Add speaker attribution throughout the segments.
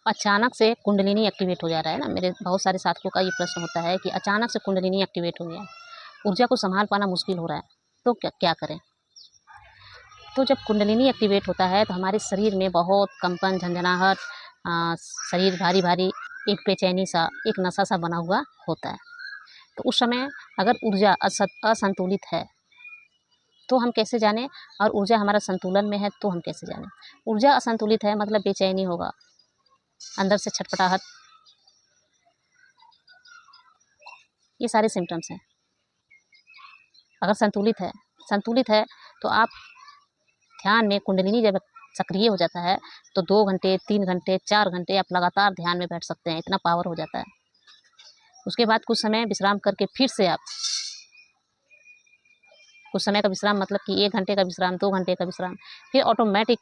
Speaker 1: अचानक से कुंडलिनी एक्टिवेट हो जा रहा है ना, मेरे बहुत सारे साथियों का ये प्रश्न होता है कि अचानक से कुंडलिनी एक्टिवेट हो गया, ऊर्जा को संभाल पाना मुश्किल हो रहा है, तो क्या करें। तो जब कुंडलिनी एक्टिवेट होता है तो हमारे शरीर में बहुत कंपन, झंझनाहट, शरीर भारी भारी, एक बेचैनी सा, एक नशा सा बना हुआ होता है। तो उस समय अगर ऊर्जा असंतुलित है तो हम कैसे जानें, और ऊर्जा हमारा संतुलन में है तो हम कैसे जानें। ऊर्जा असंतुलित है मतलब बेचैनी होगा, अंदर से छटपटाहट, ये सारे सिम्टम्स हैं। अगर संतुलित है तो आप ध्यान में, कुंडलिनी जब सक्रिय हो जाता है तो 2 घंटे, 3 घंटे, 4 घंटे आप लगातार ध्यान में बैठ सकते हैं, इतना पावर हो जाता है। उसके बाद कुछ समय विश्राम करके फिर से आप, कुछ समय का विश्राम मतलब कि 1 घंटे का विश्राम, 2 घंटे का विश्राम, फिर ऑटोमेटिक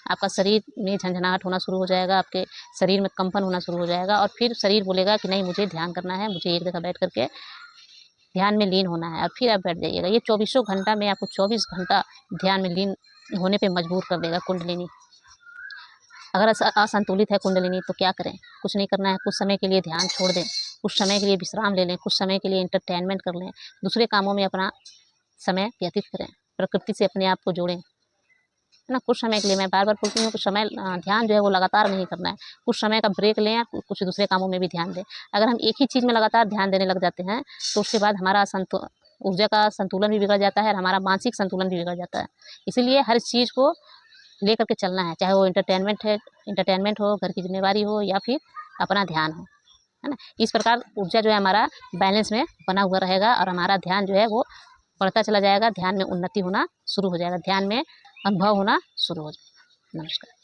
Speaker 1: आपका शरीर में झंझनाहट होना शुरू हो जाएगा, आपके शरीर में कंपन होना शुरू हो जाएगा, और फिर शरीर बोलेगा कि नहीं, मुझे ध्यान करना है, मुझे एक जगह बैठ करके ध्यान में लीन होना है, और फिर आप बैठ जाइएगा। ये 24 घंटा में आपको 24 घंटा ध्यान में लीन होने पे मजबूर कर देगा कुंडलिनी। अगर असंतुलित है कुंडलिनी तो क्या करें, कुछ नहीं करना है, कुछ समय के लिए ध्यान छोड़ दें, कुछ समय के लिए विश्राम ले लें, कुछ समय के लिए एंटरटेनमेंट कर लें, दूसरे कामों में अपना समय व्यतीत करें, प्रकृति से अपने आप को जोड़ें, है ना। कुछ समय के लिए, मैं बार बार बोलती हूँ, कुछ समय ध्यान जो है वो लगातार नहीं करना है, कुछ समय का ब्रेक लें, कुछ दूसरे कामों में भी ध्यान दें। अगर हम एक ही चीज़ में लगातार ध्यान देने लग जाते हैं तो उसके बाद हमारा ऊर्जा का संतुलन भी बिगड़ जाता है और हमारा मानसिक संतुलन भी बिगड़ जाता है। इसीलिए हर चीज़ को लेकर के चलना है, चाहे वो एंटरटेनमेंट हो, घर की जिम्मेवारी हो, या फिर अपना ध्यान हो, है ना। इस प्रकार ऊर्जा जो है हमारा बैलेंस में बना हुआ रहेगा और हमारा ध्यान जो है वो बढ़ता चला जाएगा, ध्यान में उन्नति होना शुरू हो जाएगा, ध्यान में अनुभव होना शुरू हो जाएगा। नमस्कार।